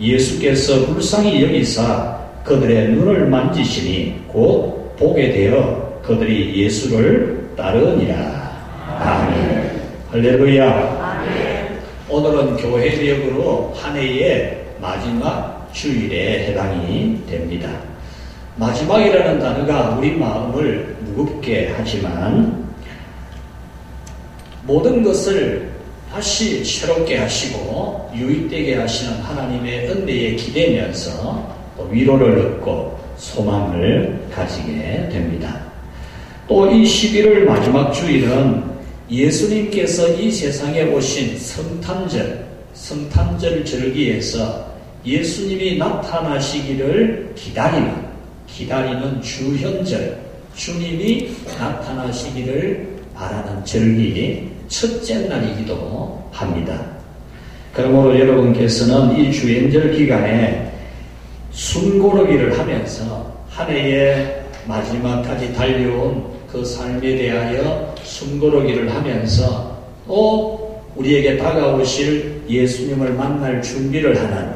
예수께서 불쌍히 여기사 그들의 눈을 만지시니 곧 보게 되어 그들이 예수를 따르니라. 아멘. 할렐루야. 아멘. 오늘은 교회 대역으로 한 해의 마지막 주일에 해당이 됩니다. 마지막이라는 단어가 우리 마음을 무겁게 하지만 모든 것을 다시 새롭게 하시고 유익되게 하시는 하나님의 은혜에 기대면서 또 위로를 얻고 소망을 가지게 됩니다. 또 이 11월 마지막 주일은 예수님께서 이 세상에 오신 성탄절 절기에서 예수님이 나타나시기를 기다리는 주현절, 주님이 나타나시기를 바라는 절기 첫째 날이기도 합니다. 그러므로 여러분께서는 이 주연절 기간에 숨고르기를 하면서 한 해의 마지막까지 달려온 그 삶에 대하여 숨고르기를 하면서 또 우리에게 다가오실 예수님을 만날 준비를 하는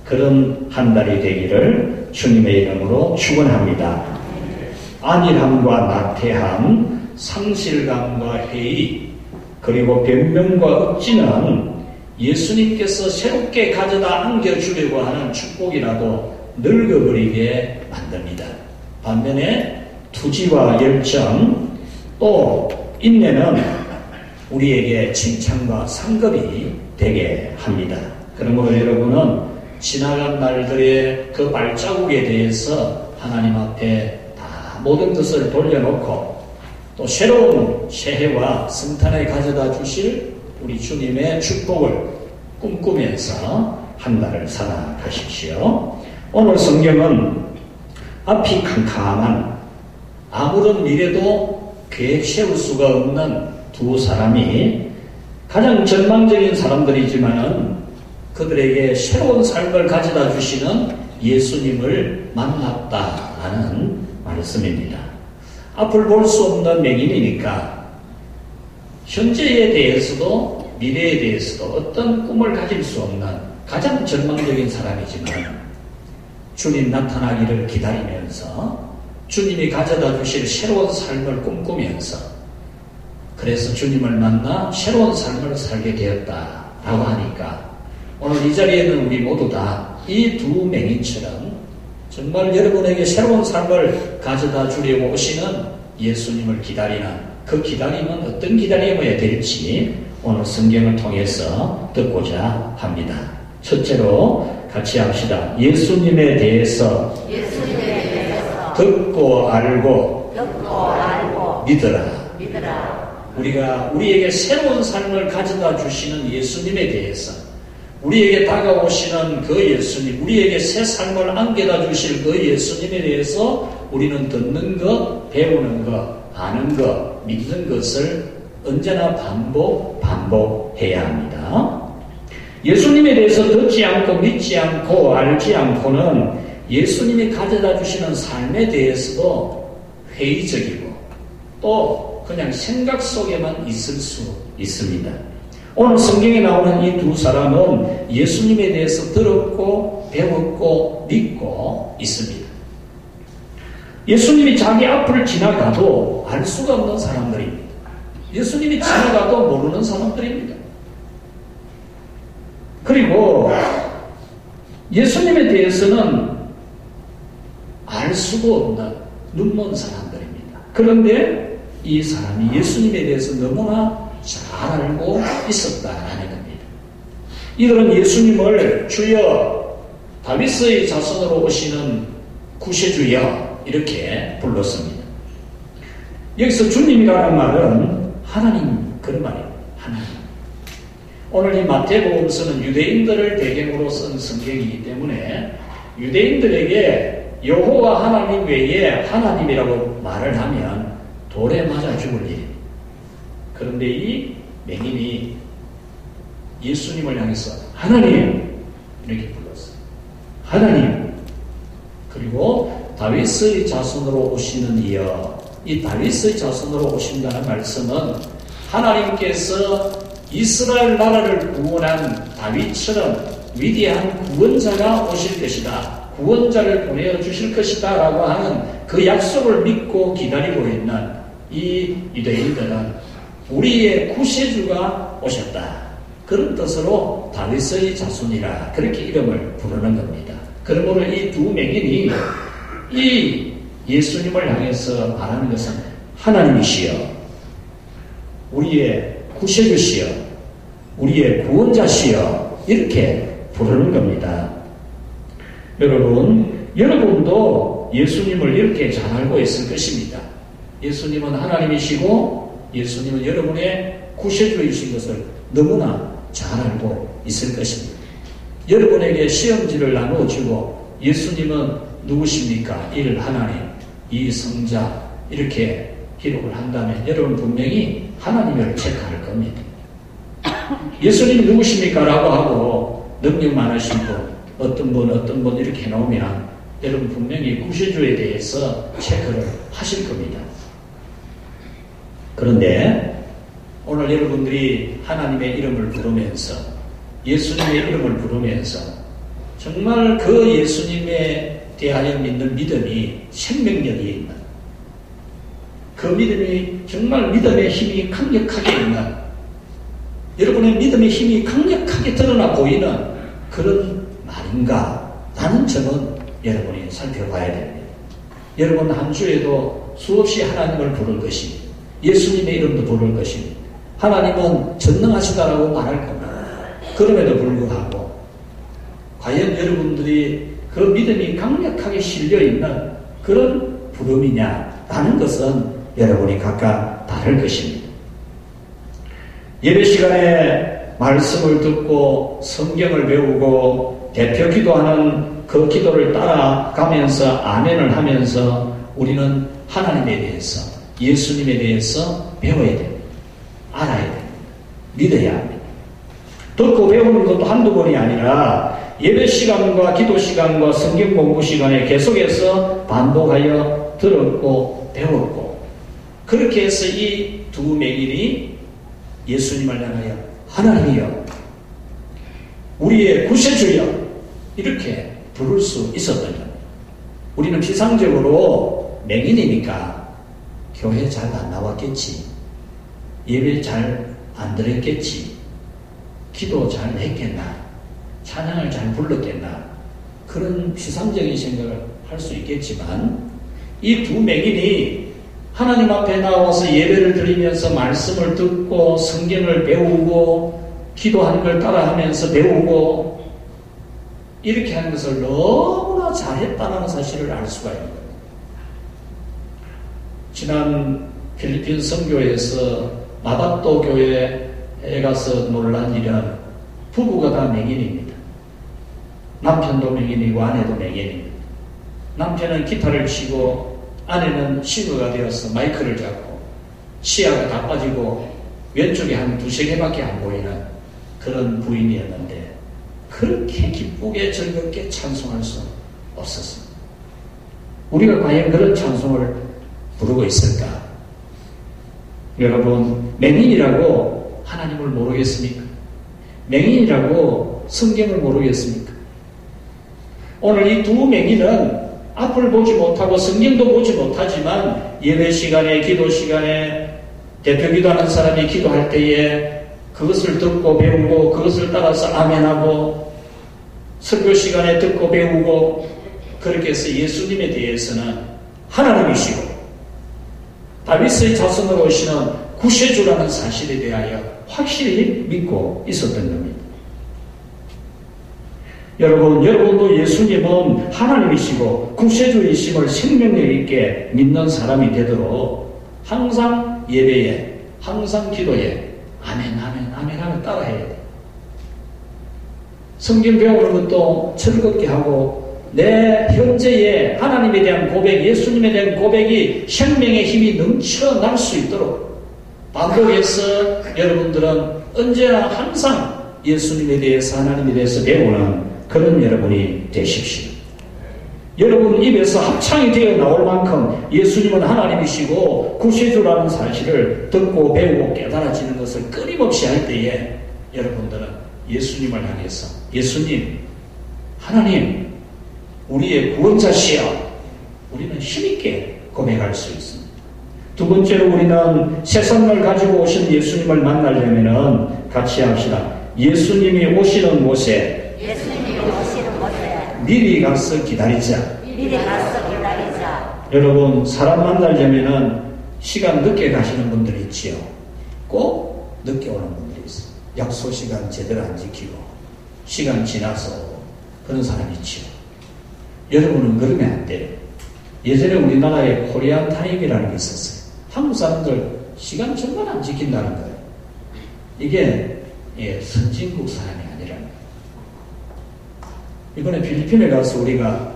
그런 한 달이 되기를 주님의 이름으로 축원합니다. 안일함과 나태함, 상실감과 회의, 그리고 변명과 억지는 예수님께서 새롭게 가져다 안겨주려고 하는 축복이라도 늙어버리게 만듭니다. 반면에 투지와 열정, 또 인내는 우리에게 칭찬과 상급이 되게 합니다. 그러므로 여러분은 지나간 날들의 그 발자국에 대해서 하나님 앞에 다 모든 것을 돌려놓고 또 새로운 새해와 성탄에 가져다 주실 우리 주님의 축복을 꿈꾸면서 한 달을 살아가십시오. 오늘 성경은 앞이 캄캄한 아무런 미래도 계획 세울 수가 없는 두 사람이 가장 절망적인 사람들이지만은 그들에게 새로운 삶을 가져다 주시는 예수님을 만났다라는 말씀입니다. 앞을 볼 수 없는 맹인이니까 현재에 대해서도 미래에 대해서도 어떤 꿈을 가질 수 없는 가장 절망적인 사람이지만 주님 나타나기를 기다리면서 주님이 가져다 주실 새로운 삶을 꿈꾸면서 그래서 주님을 만나 새로운 삶을 살게 되었다라고 하니까 오늘 이 자리에는 우리 모두 다 이 두 맹인처럼 정말 여러분에게 새로운 삶을 가져다 주려고 오시는 예수님을 기다리는 그 기다림은 어떤 기다림이어야 될지 오늘 성경을 통해서 듣고자 합니다. 첫째로 같이 합시다. 예수님에 대해서 듣고 알고 믿어라. 우리가 우리에게 새로운 삶을 가져다 주시는 예수님에 대해서 우리에게 다가오시는 그 예수님, 우리에게 새 삶을 안겨다 주실 그 예수님에 대해서 우리는 듣는 것, 배우는 것, 아는 것, 믿는 것을 언제나 반복해야 합니다. 예수님에 대해서 듣지 않고 믿지 않고 알지 않고는 예수님이 가져다 주시는 삶에 대해서도 회의적이고 또 그냥 생각 속에만 있을 수 있습니다. 오늘 성경에 나오는 이 두 사람은 예수님에 대해서 들었고 배웠고 믿고 있습니다. 예수님이 자기 앞을 지나가도 알 수가 없는 사람들입니다. 예수님이 지나가도 모르는 사람들입니다. 그리고 예수님에 대해서는 알 수가 없는 눈먼 사람들입니다. 그런데 이 사람이 예수님에 대해서 너무나 잘 알고 있었다라는 겁니다. 이들은 예수님을 주여 다윗의 자손으로 오시는 구세주여 이렇게 불렀습니다. 여기서 주님이라는 말은 하나님 그런 말이에요. 하나님. 오늘 이 마태복음서는 유대인들을 배경으로 쓴 성경이기 때문에 유대인들에게 여호와 하나님 외에 하나님이라고 말을 하면 돌에 맞아 죽을 일입니다. 그런데 이 맹인이 예수님을 향해서 하나님 이렇게 불렀어요. 하나님. 그리고 다윗의 자손으로 오시는 이여. 이 다윗의 자손으로 오신다는 말씀은 하나님께서 이스라엘 나라를 구원한 다윗처럼 위대한 구원자가 오실 것이다. 구원자를 보내주실 것이다 라고 하는 그 약속을 믿고 기다리고 있는 이 유대인들은 우리의 구세주가 오셨다. 그런 뜻으로 다윗의 자손이라 그렇게 이름을 부르는 겁니다. 그러므로 이 두 맹인이 이 예수님을 향해서 말하는 것은 하나님이시여, 우리의 구세주시여, 우리의 구원자시여 이렇게 부르는 겁니다. 여러분, 여러분도 예수님을 이렇게 잘 알고 있을 것입니다. 예수님은 하나님이시고 예수님은 여러분의 구세주이신 것을 너무나 잘 알고 있을 것입니다. 여러분에게 시험지를 나누어주고 예수님은 누구십니까? 1. 하나님, 2. 성자 이렇게 기록을 한다면 여러분 분명히 하나님을 체크할 겁니다. 예수님이 누구십니까? 라고 하고 능력 많으신 분, 어떤 분 이렇게 해놓으면 여러분 분명히 구세주에 대해서 체크를 하실 겁니다. 그런데 오늘 여러분들이 하나님의 이름을 부르면서 예수님의 이름을 부르면서 정말 그 예수님에 대하여 믿는 믿음이 생명력이 있는, 그 믿음이 정말 믿음의 힘이 강력하게 있는, 여러분의 믿음의 힘이 강력하게 드러나 보이는 그런 말인가? 라는 점은 여러분이 살펴봐야 됩니다. 여러분 한 주에도 수없이 하나님을 부를 것입니다. 예수님의 이름도 부를 것입니다. 하나님은 전능하시다라고 말할 겁니다. 그럼에도 불구하고 과연 여러분들이 그 믿음이 강력하게 실려있는 그런 부름이냐라는 것은 여러분이 각각 다를 것입니다. 예배 시간에 말씀을 듣고 성경을 배우고 대표 기도하는 그 기도를 따라가면서 아멘을 하면서 우리는 하나님에 대해서, 예수님에 대해서 배워야 됩니다. 알아야 됩니다. 믿어야 합니다. 듣고 배우는 것도 한두 번이 아니라 예배 시간과 기도 시간과 성경 공부 시간에 계속해서 반복하여 들었고 배웠고, 그렇게 해서 이 두 맹인이 예수님을 향하여 하나님이여, 우리의 구세주여 이렇게 부를 수 있었던 겁니다. 우리는 피상적으로 맹인이니까 교회 잘 안 나왔겠지, 예배 잘 안 드렸겠지, 기도 잘 했겠나, 찬양을 잘 불렀겠나, 그런 피상적인 생각을 할 수 있겠지만 이 두 맹인이 하나님 앞에 나와서 예배를 드리면서 말씀을 듣고 성경을 배우고 기도하는 걸 따라하면서 배우고 이렇게 하는 것을 너무나 잘했다는 사실을 알 수가 있는 거예요. 지난 필리핀 선교에서 마바또 교회에 가서 놀란 일은 부부가 다 맹인입니다. 남편도 맹인이고 아내도 맹인입니다. 남편은 기타를 치고 아내는 싱어가 되어서 마이크를 잡고 시야가 다 빠지고 왼쪽에 한 두세 개밖에 안 보이는 그런 부인이었는데 그렇게 기쁘게 즐겁게 찬송할 수 없었습니다. 우리가 과연 그런 찬송을 부르고 있을까? 여러분, 맹인이라고 하나님을 모르겠습니까? 맹인이라고 성경을 모르겠습니까? 오늘 이 두 맹인은 앞을 보지 못하고 성경도 보지 못하지만 예배 시간에, 기도 시간에 대표 기도하는 사람이 기도할 때에 그것을 듣고 배우고 그것을 따라서 아멘하고 설교 시간에 듣고 배우고 그렇게 해서 예수님에 대해서는 하나님이시고 다윗의 자손으로 오시는 구세주라는 사실에 대하여 확실히 믿고 있었던 겁니다. 여러분도 예수님은 하나님이시고 구세주이심을 생명력 있게 믿는 사람이 되도록 항상 예배에, 항상 기도에 아멘, 아멘, 아멘 하면 따라해야 돼요. 성경 배우는 것도 즐겁게 하고 내 현재의 하나님에 대한 고백, 예수님에 대한 고백이 생명의 힘이 넘쳐날 수 있도록 반복해서 여러분들은 언제나 항상 예수님에 대해서, 하나님에 대해서 배우는 그런 여러분이 되십시오. 여러분 입에서 합창이 되어 나올 만큼 예수님은 하나님이시고 구세주라는 사실을 듣고 배우고 깨달아지는 것을 끊임없이 할 때에 여러분들은 예수님을 향해서 예수님, 하나님, 우리의 구원자시여, 우리는 힘있게 고백할 수 있습니다. 두 번째로 우리는 새 선물 가지고 오신 예수님을 만나려면 같이 합시다. 예수님이 오시는 곳에 미리 가서 기다리자. 여러분, 사람 만나려면 시간 늦게 가시는 분들이 있지요. 꼭 늦게 오는 분들이 있어요. 약속 시간 제대로 안 지키고 시간 지나서 그런 사람이 있지요. 여러분은 그러면 안 돼요. 예전에 우리나라에 코리안 타임이라는 게 있었어요. 한국 사람들 시간 정말 안 지킨다는 거예요. 이게 선진국 사람이 아니라는 거예요. 이번에 필리핀에 가서 우리가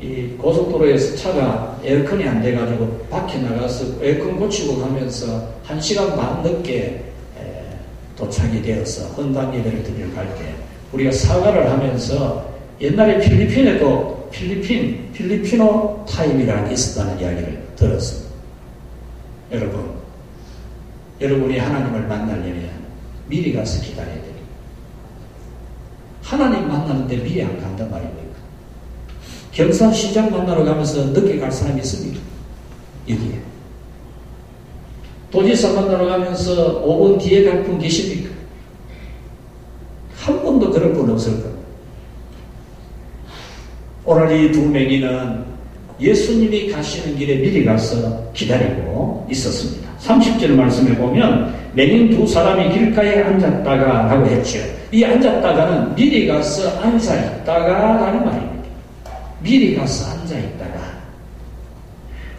이 고속도로에서 차가 에어컨이 안 돼가지고 밖에 나가서 에어컨 고치고 가면서 1시간 반 늦게 도착이 되어서 헌당 예배를 드리러 갈 때 우리가 사과를 하면서 옛날에 필리핀에도 필리피노 타임이라는 게 있었다는 이야기를 들었습니다. 여러분이 하나님을 만나려면 미리 가서 기다려야 됩니다. 하나님 만나는데 미리 안 간단 말입니까? 경산시장 만나러 가면서 늦게 갈 사람이 있습니까? 여기에. 도지사 만나러 가면서 5분 뒤에 갈 분 계십니까? 한 번도 그럴 분 없을 겁니다. 오늘 이 두 맹인은 예수님이 가시는 길에 미리 가서 기다리고 있었습니다. 30절 말씀에 보면 맹인 두 사람이 길가에 앉았다가 라고 했죠. 이 앉았다가는 미리 가서 앉아있다가 라는 말입니다. 미리 가서 앉아있다가.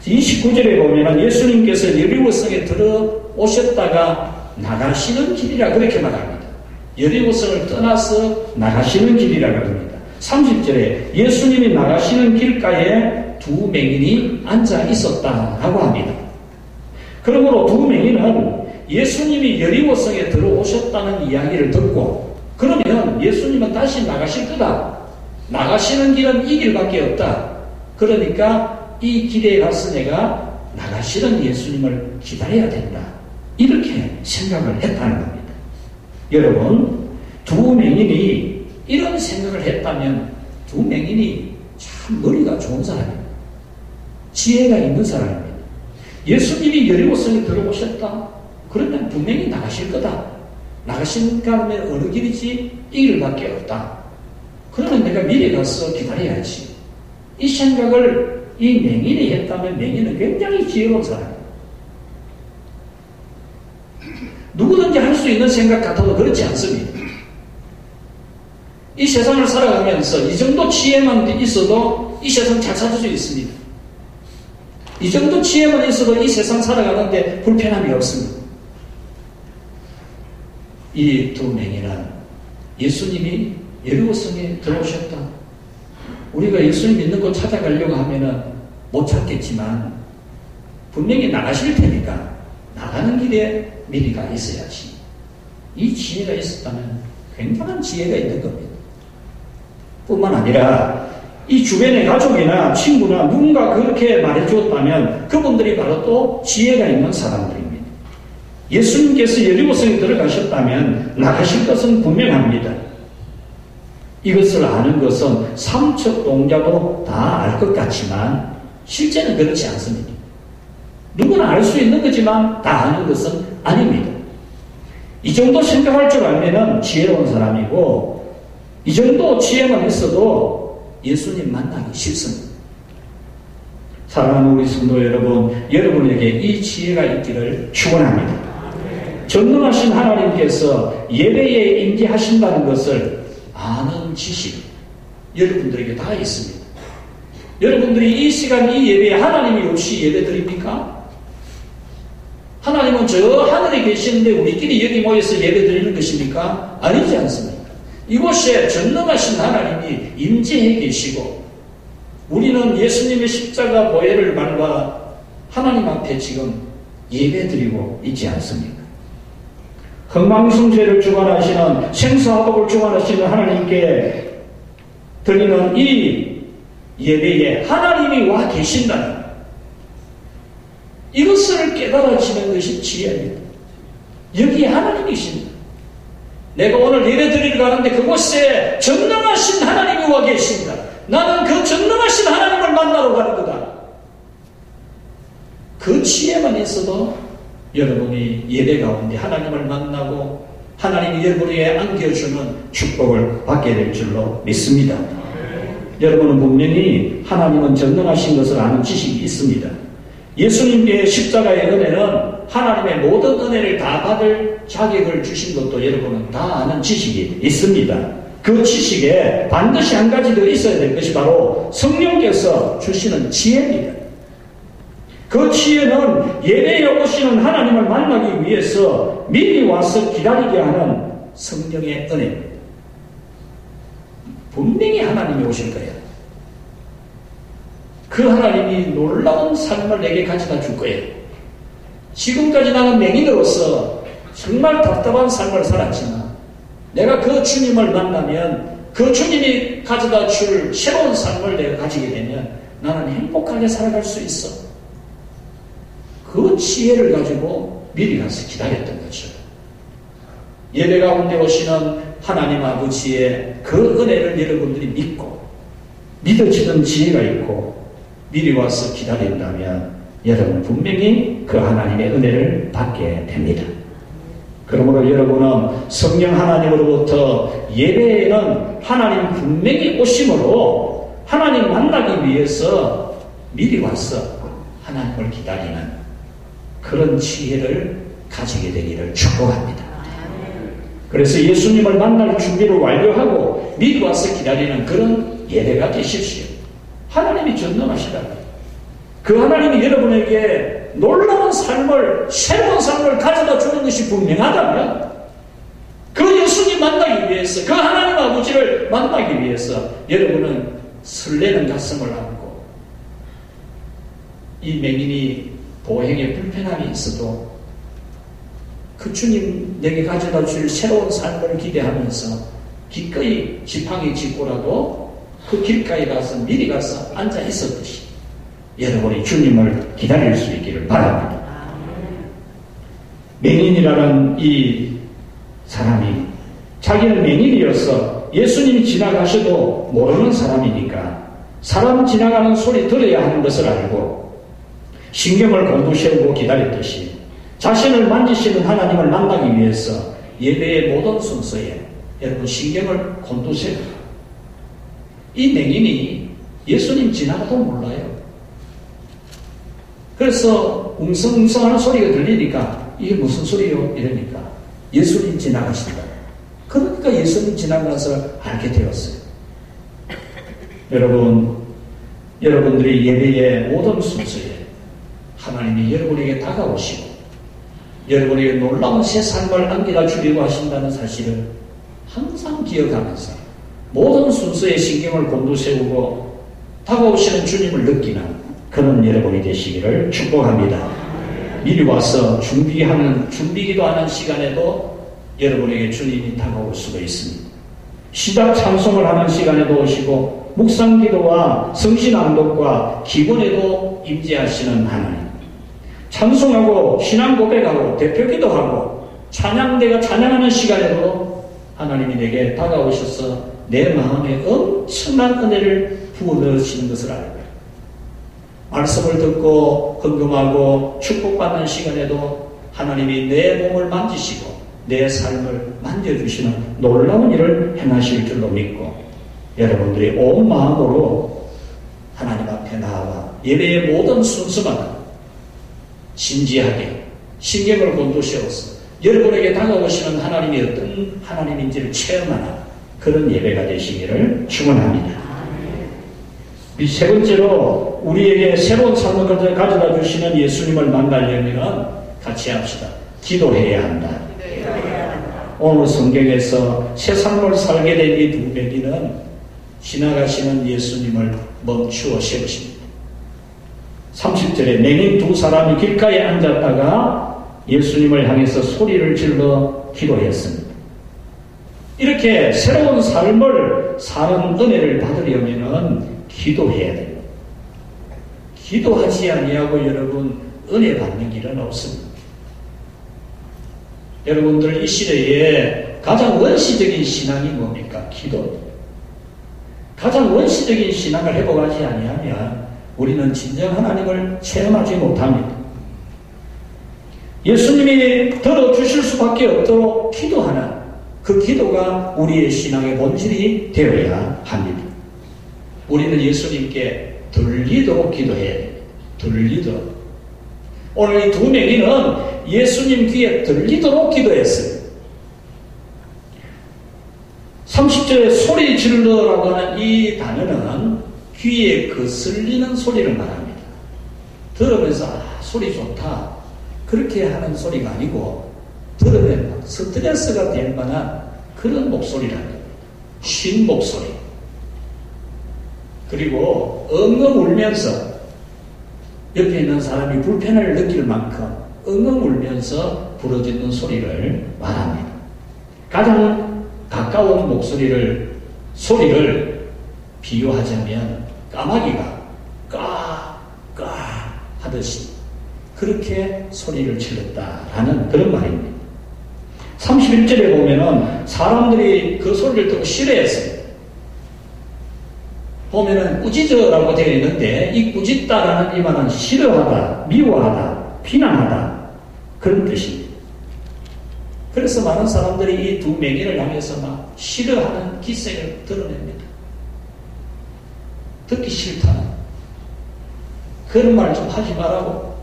29절에 보면 예수님께서 여리고성에 들어오셨다가 나가시는 길이라 그렇게 말합니다. 여리고성을 떠나서 나가시는 길이라 그럽니다. 30절에 예수님이 나가시는 길가에 두 맹인이 앉아 있었다라고 합니다. 그러므로 두 맹인은 예수님이 여리고성에 들어오셨다는 이야기를 듣고 그러면 예수님은 다시 나가실 거다. 나가시는 길은 이 길밖에 없다. 그러니까 이 길에 가서 내가 나가시는 예수님을 기다려야 된다. 이렇게 생각을 했다는 겁니다. 여러분, 두 맹인이 이런 생각을 했다면 두 맹인이 참 머리가 좋은 사람입니다. 지혜가 있는 사람입니다. 예수님이 여리고성에 들어오셨다. 그러면 분명히 나가실 거다. 나가시니까 하면 어느 길이지? 이 길밖에 없다. 그러면 내가 미리 가서 기다려야지. 이 생각을 이 맹인이 했다면 맹인은 굉장히 지혜로운 사람이에요. 누구든지 할 수 있는 생각 같아도 그렇지 않습니다. 이 세상을 살아가면서 이 정도 지혜만 있어도 이 세상 잘 살 수 있습니다. 이 정도 지혜만 있어도 이 세상 살아가는데 불편함이 없습니다. 이 두 맹인은 예수님이 여리고성에 들어오셨다. 우리가 예수님 있는 곳 찾아가려고 하면은 못 찾겠지만 분명히 나가실 테니까 나가는 길에 미리 가 있어야지. 이 지혜가 있었다면 굉장한 지혜가 있는 겁니다. 뿐만 아니라 이 주변의 가족이나 친구나 누군가 그렇게 말해주었다면 그분들이 바로 또 지혜가 있는 사람들입니다. 예수님께서 여리고성에 들어가셨다면 나가실 것은 분명합니다. 이것을 아는 것은 삼척동자도 다 알 것 같지만 실제는 그렇지 않습니다. 누구나 알 수 있는 거지만 다 아는 것은 아닙니다. 이 정도 생각할 줄 알면 지혜로운 사람이고 이 정도 지혜만 있어도 예수님 만나기 싫습니다. 사랑하는 우리 성도 여러분, 여러분에게 이 지혜가 있기를 축원합니다. 전능하신 하나님께서 예배에 임재하신다는 것을 아는 지식 여러분들에게 다 있습니다. 여러분들이 이 시간 이 예배에 하나님이 없이 예배 드립니까? 하나님은 저 하늘에 계시는데 우리끼리 여기 모여서 예배 드리는 것입니까? 아니지 않습니까? 이곳에 전능하신 하나님이 임재해 계시고 우리는 예수님의 십자가 보혈을 밟아 하나님 앞에 지금 예배 드리고 있지 않습니까? 흥망성쇠를 주관하시는 생사화복을 주관하시는 하나님께 드리는 이 예배에 하나님이 와 계신다는 이것을 깨달아지는 것이 지혜입니다. 여기에 하나님이 계십니다. 내가 오늘 예배 드리러 가는데 그곳에 전능하신 하나님이 와 계십니다. 나는 그 전능하신 하나님을 만나러 가는 거다. 그 지혜만 있어도 여러분이 예배 가운데 하나님을 만나고 하나님이 여러분에게 안겨주는 축복을 받게 될 줄로 믿습니다. 여러분은 분명히 하나님은 전능하신 것을 아는 지식이 있습니다. 예수님께 십자가의 은혜는 하나님의 모든 은혜를 다 받을 자격을 주신 것도 여러분은 다 아는 지식이 있습니다. 그 지식에 반드시 한 가지 더 있어야 될 것이 바로 성령께서 주시는 지혜입니다. 그 지혜는 예배에 오시는 하나님을 만나기 위해서 미리 와서 기다리게 하는 성령의 은혜입니다. 분명히 하나님이 오실 거예요. 그 하나님이 놀라운 삶을 내게 가져다 줄 거예요. 지금까지 나는 맹인으로서 정말 답답한 삶을 살았지만 내가 그 주님을 만나면 그 주님이 가져다 줄 새로운 삶을 내가 가지게 되면 나는 행복하게 살아갈 수 있어. 그 지혜를 가지고 미리 가서 기다렸던 거죠. 예배 가운데 오시는 하나님 아버지의 그 은혜를 여러분들이 믿고 믿어지는 지혜가 있고 미리 와서 기다린다면 여러분 분명히 그 하나님의 은혜를 받게 됩니다. 그러므로 여러분은 성령 하나님으로부터 예배에는 하나님 분명히 오심으로 하나님 만나기 위해서 미리 와서 하나님을 기다리는 그런 지혜를 가지게 되기를 축복합니다. 그래서 예수님을 만날 준비를 완료하고 미리 와서 기다리는 그런 예배가 되십시오. 하나님이 전능하시다. 그 하나님이 여러분에게 놀라운 삶을, 새로운 삶을 가져다 주는 것이 분명하다면 그 예수님 만나기 위해서, 그 하나님 아버지를 만나기 위해서 여러분은 설레는 가슴을 안고 이 맹인이 보행에 불편함이 있어도 그 주님 내게 가져다 줄 새로운 삶을 기대하면서 기꺼이 지팡이 짚고라도 그 길가에 가서 미리 가서 앉아 있었듯이 여러분이 주님을 기다릴 수 있기를 바랍니다. 맹인이라는 이 사람이 자기는 맹인이어서 예수님이 지나가셔도 모르는 사람이니까 사람 지나가는 소리 들어야 하는 것을 알고 신경을 곤두세우고 기다렸듯이 자신을 만지시는 하나님을 만나기 위해서 예배의 모든 순서에 여러분 신경을 곤두세우고 이 맹인이 예수님 지나가도 몰라요. 그래서 웅성웅성하는 소리가 들리니까 이게 무슨 소리요? 이러니까 예수님 지나가신다. 그러니까 예수님 지나간 것을 알게 되었어요. 여러분들이 예배의 모든 순서에 하나님이 여러분에게 다가오시고 여러분에게 놀라운 새 삶을 안겨다 주려고 하신다는 사실을 항상 기억하면서 모든 순서에 신경을 곤두세우고 다가오시는 주님을 느끼는 그런 여러분이 되시기를 축복합니다. 미리 와서 준비기도 하는 시간에도 여러분에게 주님이 다가올 수가 있습니다. 시작 찬송을 하는 시간에도 오시고 묵상기도와 성신앙독과 기본에도 임재하시는 하나님, 찬송하고 신앙 고백하고 대표기도하고 찬양대가 찬양하는 시간에도 하나님이 내게 다가오셔서 내 마음에 엄청난 은혜를 부어넣으시는 것을 알고 말씀을 듣고 헌금하고 축복받는 시간에도 하나님이 내 몸을 만지시고 내 삶을 만져주시는 놀라운 일을 행하실 줄로 믿고 여러분들이 온 마음으로 하나님 앞에 나와 예배의 모든 순서마다 진지하게 신경을 곤두세워서 여러분에게 다가오시는 하나님이 어떤 하나님인지를 체험하는 그런 예배가 되시기를 축원합니다. 세 번째로 우리에게 새로운 삶을 가져다 주시는 예수님을 만나려면 같이 합시다. 기도해야 한다. 오늘 성경에서 새 삶을 살게 된 이 두 맹인은 지나가시는 예수님을 멈추어 세우십니다. 30절에 맹인 두 사람이 길가에 앉았다가 예수님을 향해서 소리를 질러 기도했습니다. 이렇게 새로운 삶을 사는 은혜를 받으려면 기도해야 돼요. 기도하지 아니하고 여러분 은혜 받는 길은 없습니다. 여러분들 이 시대에 가장 원시적인 신앙이 뭡니까? 기도. 가장 원시적인 신앙을 회복하지 아니하면 우리는 진정 하나님을 체험하지 못합니다. 예수님이 들어주실 수밖에 없도록 기도하는 그 기도가 우리의 신앙의 본질이 되어야 합니다. 우리는 예수님께 들리도록 기도해야 됩니다. 들리도록. 오늘 이 두 맹인은 예수님 귀에 들리도록 기도했어요. 30절에 소리 질러라고 하는 이 단어는 귀에 거슬리는 소리를 말합니다. 들으면서 소리 좋다 그렇게 하는 소리가 아니고 들으면 스트레스가 될 만한 그런 목소리라는 겁니다. 쉰 목소리. 그리고 엉엉 울면서 옆에 있는 사람이 불편을 느낄 만큼 엉엉 울면서 부러지는 소리를 말합니다. 가장 가까운 소리를 비유하자면 까마귀가 까까 하듯이 그렇게 소리를 질렀다라는 그런 말입니다. 31절에 보면은 사람들이 그 소리를 듣고 싫어했습니다. 보면은 꾸짖어라고 되어 있는데 이 꾸짖다라는 이 말은 싫어하다, 미워하다, 비난하다 그런 뜻입니다. 그래서 많은 사람들이 이 두 맹인을 향해서 막 싫어하는 기색을 드러냅니다. 듣기 싫다. 그런 말 좀 하지 말라고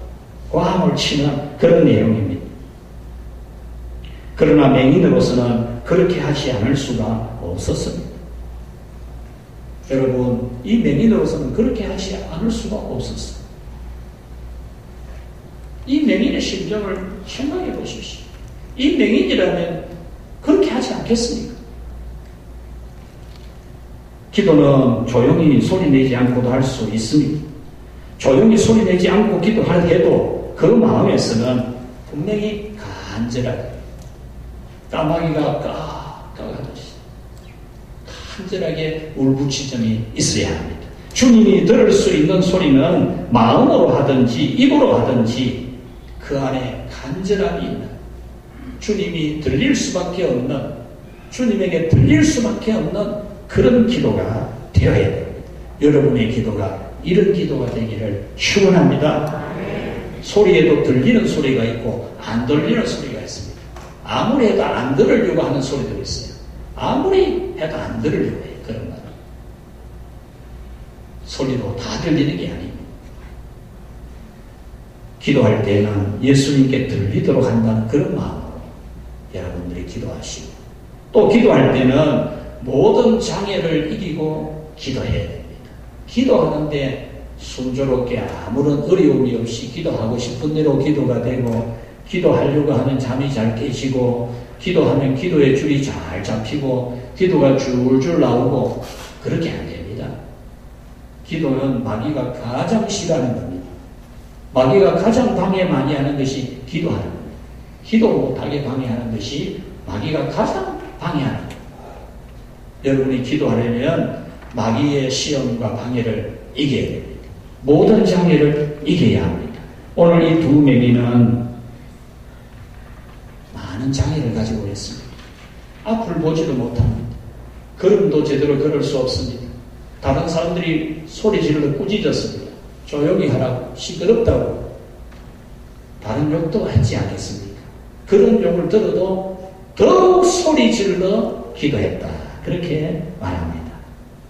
고함을 치는 그런 내용입니다. 그러나 맹인으로서는 그렇게 하지 않을 수가 없었습니다. 여러분, 이 맹인으로서는 그렇게 하지 않을 수가 없었어요. 이 맹인의 심정을 생각해 보십시오. 이 맹인이라면 그렇게 하지 않겠습니까? 기도는 조용히 소리내지 않고도 할 수 있습니다. 조용히 소리내지 않고 기도할 해도 그 마음에서는 분명히 간절하게 까마귀가 까하듯이 간절하게 울부짖음이 있어야 합니다. 주님이 들을 수 있는 소리는 마음으로 하든지 입으로 하든지 그 안에 간절함이 있는 주님이 들릴 수밖에 없는 주님에게 들릴 수밖에 없는 그런 기도가 되어야 됩니다. 여러분의 기도가 이런 기도가 되기를 축원합니다. 소리에도 들리는 소리가 있고 안 들리는 소리가 있습니다. 아무리 해도 안 들으려고 하는 소리도 있어요. 아무리 해도 안 들으려고 해요. 그런 말은 소리도 다 들리는 게 아닙니다. 기도할 때는 예수님께 들리도록 한다는 그런 마음으로 여러분들이 기도하시고 또 기도할 때는 모든 장애를 이기고 기도해야 됩니다. 기도하는데 순조롭게 아무런 어려움이 없이 기도하고 싶은 대로 기도가 되고 기도하려고 하면 잠이 잘 깨지고 기도하면 기도의 줄이 잘 잡히고 기도가 줄줄 나오고 그렇게 안 됩니다. 기도는 마귀가 가장 싫어하는 겁니다. 마귀가 가장 방해 많이 하는 것이 기도하는 겁니다. 기도 못하게 방해하는 것이 마귀가 가장 방해하는 겁니다. 여러분이 기도하려면 마귀의 시험과 방해를 이겨야 됩니다. 모든 장애를 이겨야 합니다. 오늘 이 두 맹인은 많은 장애를 가지고 있습니다. 앞을 보지도 못합니다. 걸음도 제대로 걸을 수 없습니다. 다른 사람들이 소리 질러 꾸짖었습니다. 조용히 하라고, 시끄럽다고. 다른 욕도 하지 않겠습니까? 그런 욕을 들어도 더욱 소리 질러 기도했다. 그렇게 말합니다.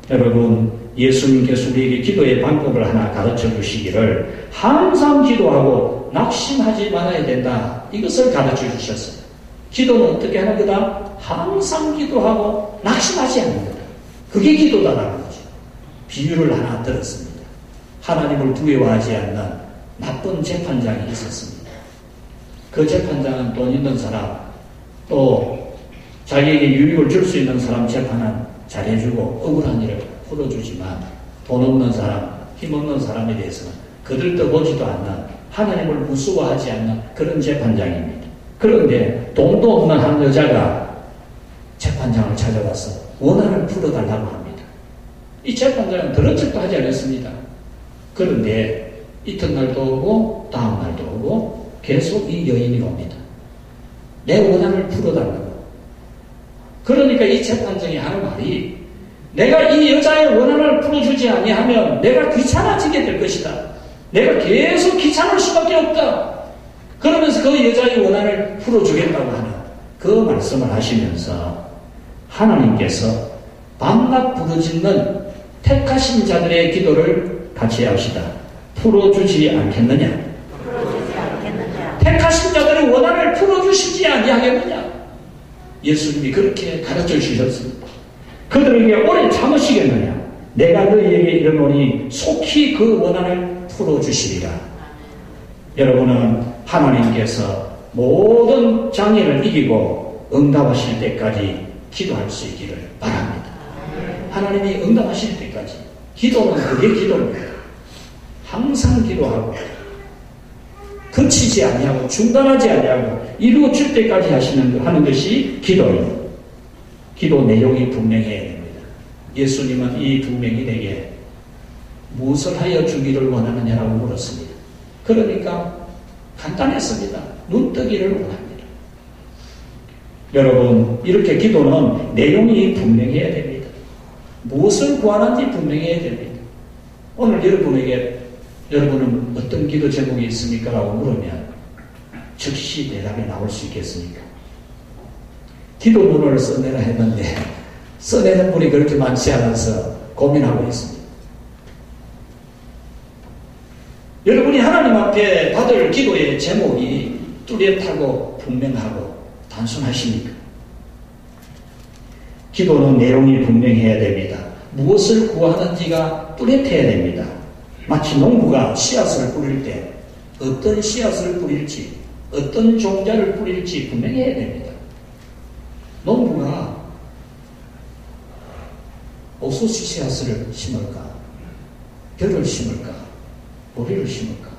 여러분, 예수님께서 우리에게 기도의 방법을 하나 가르쳐 주시기를 항상 기도하고 낙심하지 말아야 된다. 이것을 가르쳐 주셨어요. 기도는 어떻게 하는 거다? 항상 기도하고 낙심하지 않는 거다. 그게 기도다라는 거죠. 비유를 하나 들었습니다. 하나님을 두려워하지 않는 나쁜 재판장이 있었습니다. 그 재판장은 돈 있는 사람, 또 자기에게 유익을 줄 수 있는 사람 재판은 잘해주고 억울한 일을 풀어주지만 돈 없는 사람, 힘없는 사람에 대해서는 그들도 보지도 않는 하나님을 무서워하지 않는 그런 재판장입니다. 그런데 돈도 없는 한 여자가 재판장을 찾아와서 원한을 풀어달라고 합니다. 이 재판장은 들은 척도 하지 않았습니다. 그런데 이튿날도 오고 다음날도 오고 계속 이 여인이 옵니다. 내 원한을 풀어달라고. 그러니까 이 재판정이 하는 말이 내가 이 여자의 원한을 풀어주지 아니하면 내가 귀찮아지게 될 것이다. 내가 계속 귀찮을 수밖에 없다. 그러면서 그 여자의 원한을 풀어주겠다고 하는 그 말씀을 하시면서 하나님께서 밤낮 부르짖는 택하신 자들의 기도를 같이 합시다. 풀어주지 않겠느냐? 택하신 자들의 원한을 풀어주시지 아니하겠느냐? 예수님이 그렇게 가르쳐 주셨습니다. 그들에게 오래 참으시겠느냐? 내가 너희에게 이르노니 속히 그 원한을 풀어주시리라. 여러분은 하나님께서 모든 장애를 이기고 응답하실 때까지 기도할 수 있기를 바랍니다. 하나님이 응답하실 때까지 기도는 그게 기도입니다. 항상 기도하고 그치지 아니하고 중단하지 아니하고 이루어질 때까지 하는 것이 기도입니다. 기도 내용이 분명해야 됩니다. 예수님은 이 두 명인에게 무엇을 하여 주기를 원하느냐라고 물었습니다. 그러니까 간단했습니다. 눈뜨기를 원합니다. 여러분, 이렇게 기도는 내용이 분명해야 됩니다. 무엇을 구하는지 분명해야 됩니다. 오늘 여러분은 어떤 기도 제목이 있습니까? 라고 물으면 즉시 대답이 나올 수 있겠습니까? 기도문을 써내라 했는데 써내는 분이 그렇게 많지 않아서 고민하고 있습니다. 여러분이 하나님 앞에 받을 기도의 제목이 뚜렷하고 분명하고 단순하십니까? 기도는 내용이 분명해야 됩니다. 무엇을 구하는지가 뚜렷해야 됩니다. 마치 농부가 씨앗을 뿌릴 때 어떤 씨앗을 뿌릴지 어떤 종자를 뿌릴지 분명해야 됩니다. 농부가 옥수수 씨앗을 심을까? 벼를 심을까? 보리를 심을까?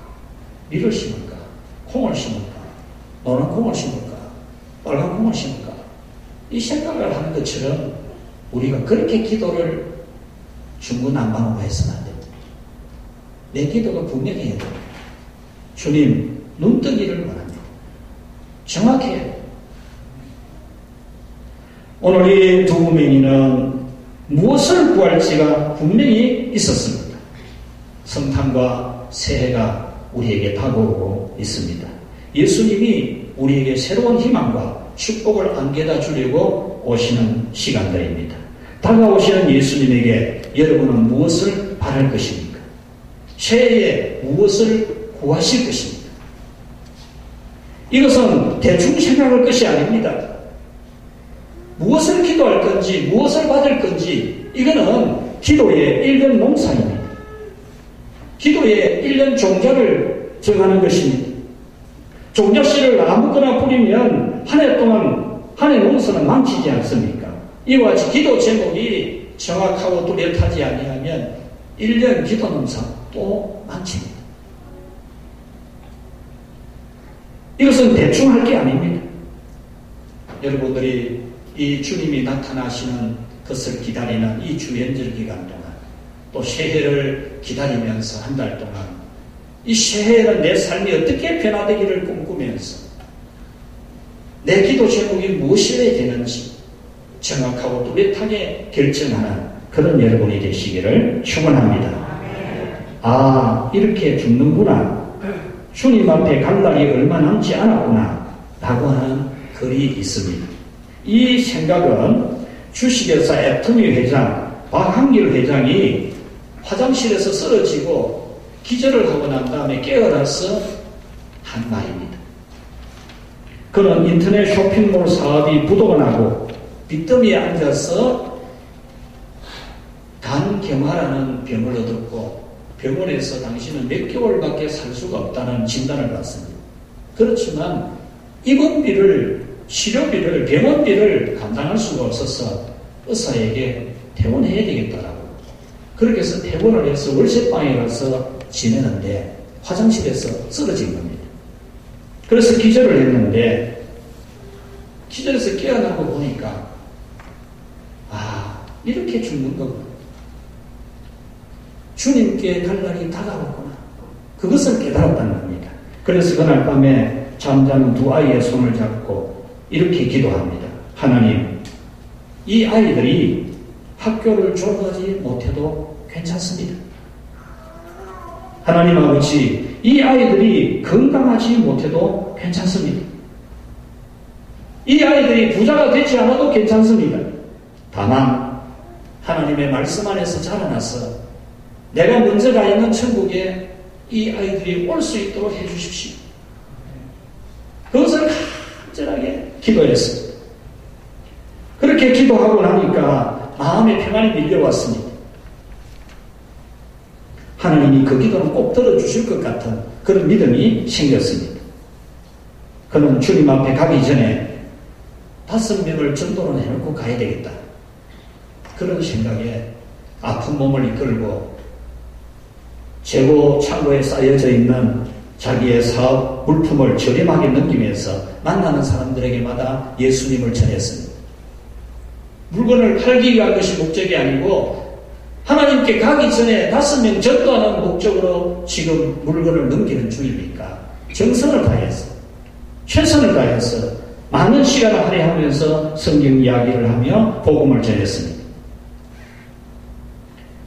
밀을 심을까? 콩을 심을까? 노란 콩을 심을까? 빨간 콩을 심을까? 이 생각을 하는 것처럼 우리가 그렇게 기도를 중구난방으로 해서는 안 됩니다. 내 기도가 분명해야 됩니다. 주님, 눈뜨기를 원합니다. 정확해야 됩니다. 오늘 이 두 명이는 무엇을 구할지가 분명히 있었습니다. 성탄과 새해가 우리에게 다가오고 있습니다. 예수님이 우리에게 새로운 희망과 축복을 안겨다 주려고 오시는 시간들입니다. 다가오시는 예수님에게 여러분은 무엇을 바랄 것입니까? 새해에 무엇을 구하실 것입니까? 이것은 대충 생각할 것이 아닙니다. 무엇을 기도할 건지 무엇을 받을 건지 이거는 기도의 일련 농사입니다. 기도의 일련 종자를 정하는 것입니다. 종자씨를 아무거나 뿌리면 한 해 동안 한 해 농사는 망치지 않습니까? 이와 같이 기도 제목이 정확하고 뚜렷하지 아니하면 1년 기도 농사 또 망칩니다. 이것은 대충 할 게 아닙니다. 여러분들이 이 주님이 나타나시는 것을 기다리는 이 주연절 기간 동안 또 새해를 기다리면서 한 달 동안 이 새해는 내 삶이 어떻게 변화되기를 꿈꾸면서 내 기도 제목이 무엇이어야 되는지 정확하고 뚜렷하게 결정하는 그런 여러분이 되시기를 축원합니다. 아, 이렇게 죽는구나. 주님 앞에 갈 날이 얼마 남지 않았구나 라고 하는 글이 있습니다. 이 생각은 주식회사 애터미 회장 박한길 회장이 화장실에서 쓰러지고 기절을 하고 난 다음에 깨어나서 한 말입니다. 그는 인터넷 쇼핑몰 사업이 부도가 나고 빚더미에 앉아서 간경화라는 병을 얻었고 병원에서 당신은 몇 개월밖에 살 수가 없다는 진단을 받습니다. 그렇지만 입원비를, 치료비를, 병원비를 감당할 수가 없어서 의사에게 퇴원해야 되겠다라고. 그렇게 해서 퇴원을 해서 월세방에 가서 지내는데 화장실에서 쓰러진 겁니다. 그래서 기절을 했는데 기절해서 깨어나고 보니까 아, 이렇게 죽는 거구나. 주님께 갈 날이 다가왔구나. 그것을 깨달았다는 겁니다. 그래서 그날 밤에 잠자는 두 아이의 손을 잡고 이렇게 기도합니다. 하나님, 이 아이들이 학교를 졸업하지 못해도 괜찮습니다. 하나님 아버지, 이 아이들이 건강하지 못해도 괜찮습니다. 이 아이들이 부자가 되지 않아도 괜찮습니다. 다만 하나님의 말씀 안에서 자라나서 내가 먼저 가 있는 천국에 이 아이들이 올 수 있도록 해주십시오. 그것을 간절하게 기도했습니다. 그렇게 기도하고 나니까 마음의 평안이 밀려왔습니다. 하나님이 그 기도는 꼭 들어주실 것 같은 그런 믿음이 생겼습니다. 그는 주님 앞에 가기 전에 5명을 전도로 내놓고 가야 되겠다. 그런 생각에 아픈 몸을 이끌고 재고 창고에 쌓여져 있는 자기의 사업 물품을 저렴하게 넘기면서 만나는 사람들에게마다 예수님을 전했습니다. 물건을 팔기 위한 것이 목적이 아니고 하나님께 가기 전에 5명 전도하는 목적으로 지금 물건을 넘기는 중이니까 정성을 다해서 최선을 다해서 많은 시간을 할애하면서 성경 이야기를 하며 복음을 전했습니다.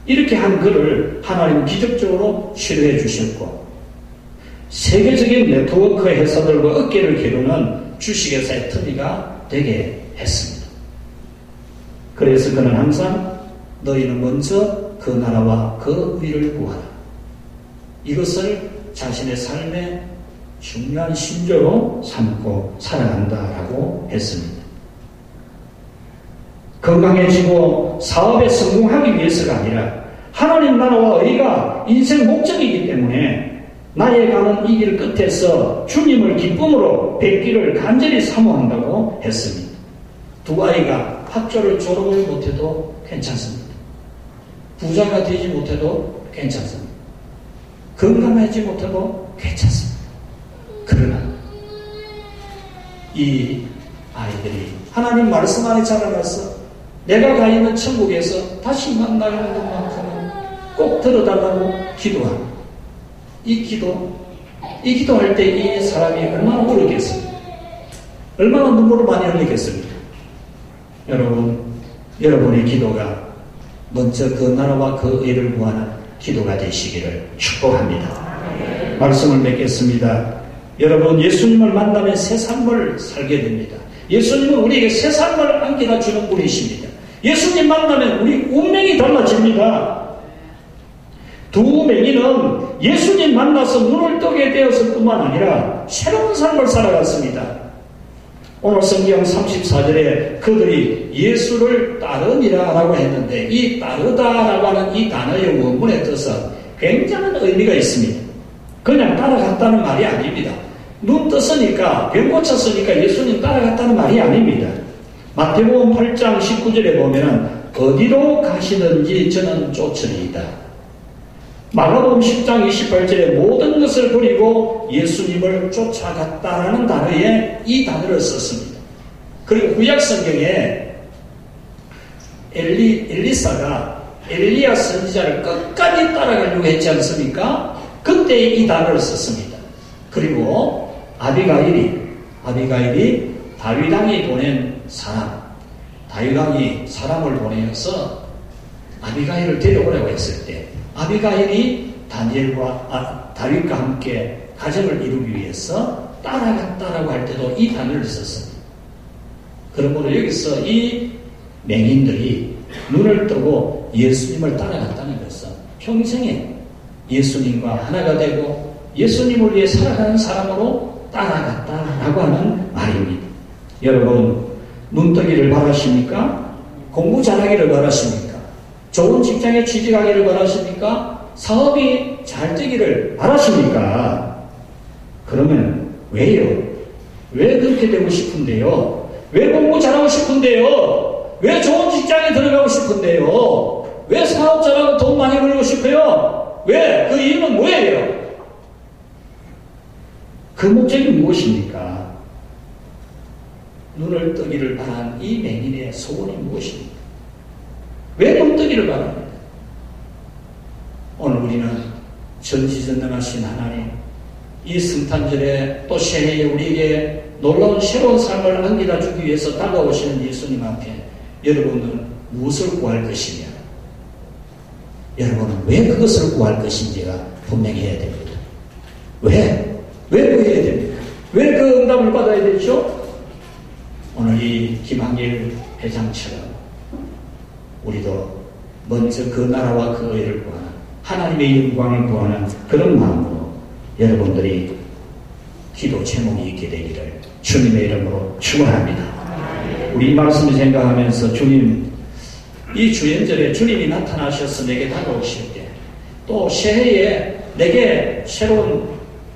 이렇게 한 그를 하나님 기적적으로 치료해 주셨고 세계적인 네트워크 회사들과 어깨를 겨루는 주식회사의 터미가 되게 했습니다. 그래서 그는 항상 너희는 먼저 그 나라와 그 의를 구하라. 이것을 자신의 삶의 중요한 신조로 삼고 살아간다라고 했습니다. 건강해지고 사업에 성공하기 위해서가 아니라 하나님 나라와 의가 인생 목적이기 때문에 나의 가는 이 길 끝에서 주님을 기쁨으로 뵙기를 간절히 사모한다고 했습니다. 두 아이가 학교를 졸업을 못해도 괜찮습니다. 부자가 되지 못해도 괜찮습니다. 건강하지 못해도 괜찮습니다. 그러나 이 아이들이 하나님 말씀 안에 자라나서 내가 가 있는 천국에서 다시 만나는 것만큼은 꼭 들어달라고 기도합니다. 이 기도할 때 이 사람이 얼마나 오르겠습니까? 얼마나 눈물을 많이 흘리겠습니까? 여러분의 기도가 먼저 그 나라와 그 의를 구하는 기도가 되시기를 축복합니다. 말씀을 맺겠습니다. 여러분, 예수님을 만나면 새 삶을 살게 됩니다. 예수님은 우리에게 새 삶을 안겨다 주는 분이십니다. 예수님 만나면 우리 운명이 달라집니다. 두 맹인은 예수님 만나서 눈을 뜨게 되었을 뿐만 아니라 새로운 삶을 살아갔습니다. 오늘 성경 34절에 그들이 예수를 따르니라 라고 했는데 이 따르다라고 하는 이 단어의 원문의 뜻은 굉장한 의미가 있습니다. 그냥 따라갔다는 말이 아닙니다. 눈 떴으니까 병 고쳤으니까 예수님 따라갔다는 말이 아닙니다. 마태복음 8장 19절에 보면 어디로 가시든지 저는 쫓으리이다. 마가복음 10장 28절에 모든 것을 버리고 예수님을 쫓아갔다라는 단어에 이 단어를 썼습니다. 그리고 구약 성경에 엘리사가 엘리야 선지자를 끝까지 따라가려고 했지 않습니까? 그때 이 단어를 썼습니다. 그리고 아비가일이 다윗 왕이 보낸 사람, 다윗 왕이 사람을 보내어서 아비가일을 데려오라고 했을 때 아비가일이 다윗과 함께 가정을 이루기 위해서 따라갔다라고 할 때도 이 단어를 썼습니다. 그러므로 여기서 이 맹인들이 눈을 뜨고 예수님을 따라갔다는 것은 평생에 예수님과 하나가 되고 예수님을 위해 살아가는 사람으로 따라갔다라고 하는 말입니다. 여러분, 눈뜨기를 바라십니까? 공부 잘하기를 바라십니까? 좋은 직장에 취직하기를 바라십니까? 사업이 잘 되기를 바라십니까? 그러면 왜요? 왜 그렇게 되고 싶은데요? 왜 공부 잘하고 싶은데요? 왜 좋은 직장에 들어가고 싶은데요? 왜 사업 잘하고 돈 많이 벌고 싶어요? 왜? 그 이유는 뭐예요? 그 목적이 무엇입니까? 눈을 뜨기를 바란 이 맹인의 소원이 무엇입니까? 왜 눈 뜨기를 바랍니까? 오늘 우리는 전지전능하신 하나님, 이 성탄절에 또 새해에 우리에게 놀라운 새로운 삶을 안겨다 주기 위해서 다가오시는 예수님 앞에 여러분은 무엇을 구할 것이냐? 여러분은 왜 그것을 구할 것인지가 분명히 해야 됩니다. 왜 구해야 됩니까? 왜 그 응답을 받아야 되죠? 오늘 이 김한길 회장처럼 우리도 먼저 그 나라와 그 의를 구하는, 하나님의 영광을 구하는 그런 마음으로 여러분들이 기도 제목이 있게 되기를 주님의 이름으로 축원합니다. 우리 이 말씀을 생각하면서 주님, 이 주연절에 주님이 나타나셔서 내게 다가오실 때, 또 새해에 내게 새로운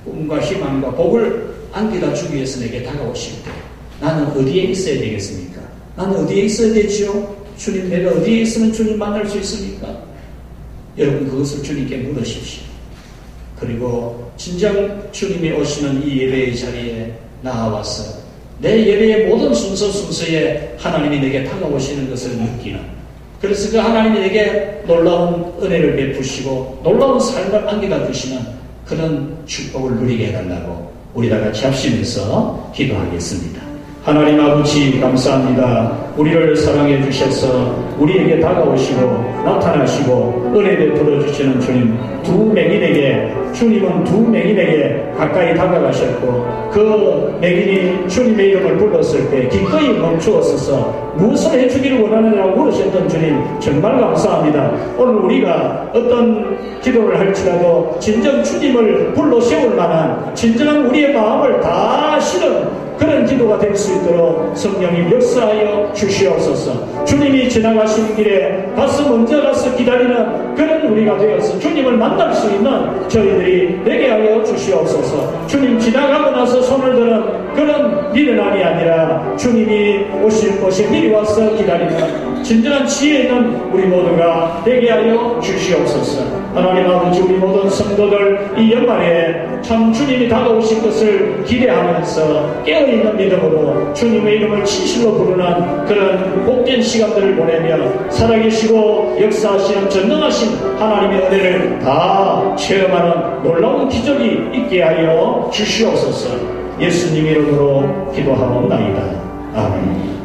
꿈과 희망과 복을 안겨다 주기 위해서 내게 다가오실 때 나는 어디에 있어야 되겠습니까? 나는 어디에 있어야 되지요? 주님, 내가 어디에 있으면 주님 만날 수 있습니까? 여러분, 그것을 주님께 물으십시오. 그리고 진정 주님이 오시는 이 예배의 자리에 나와서 내 예배의 모든 순서에 하나님이 내게 다가오시는 것을 느끼는, 그래서 그 하나님이 내게 놀라운 은혜를 베푸시고 놀라운 삶을 안겨다 주시는 그런 축복을 누리게 해달라고 우리 다 같이 합심해서 기도하겠습니다. 하나님 아버지, 감사합니다. 우리를 사랑해 주셔서 우리에게 다가오시고 나타나시고 은혜 베풀어 주시는 주님, 주님은 두 맹인에게 가까이 다가가셨고 그 맹인이 주님의 이름을 불렀을 때 기꺼이 멈추었어서 무엇을 해주기를 원하느냐고 물으셨던 주님, 정말 감사합니다. 오늘 우리가 어떤 기도를 할지라도 진정 주님을 불러 세울 만한 진정한 우리의 마음을 다 실은 그런 기도가 될 수 있도록 성령님 역사하여 주시옵소서. 주님이 지나가시는 길에 먼저 가서 기다리는 그런 우리가 되어서 주님을 만날 수 있는 저희들이 되게 하여 주시옵소서. 주님 지나가고 나서 손을 드는 그런 미련함이 아니라 주님이 오실 곳에 미리 와서 기다리는 진정한 지혜 있는 우리 모두가 되게 하여 주시옵소서. 하나님 아버지, 우리 모든 성도들 이 연말에 참 주님이 다가오실 것을 기대하면서 깨어있는 믿음으로 주님의 이름을 진실로 부르는 그런 복된 시간들을 보내며 살아계시고 역사하시는 전능하신 하나님의 은혜를 다 체험하는 놀라운 기적이 있게 하여 주시옵소서. 예수님 이름으로 기도하옵나이다. 아멘.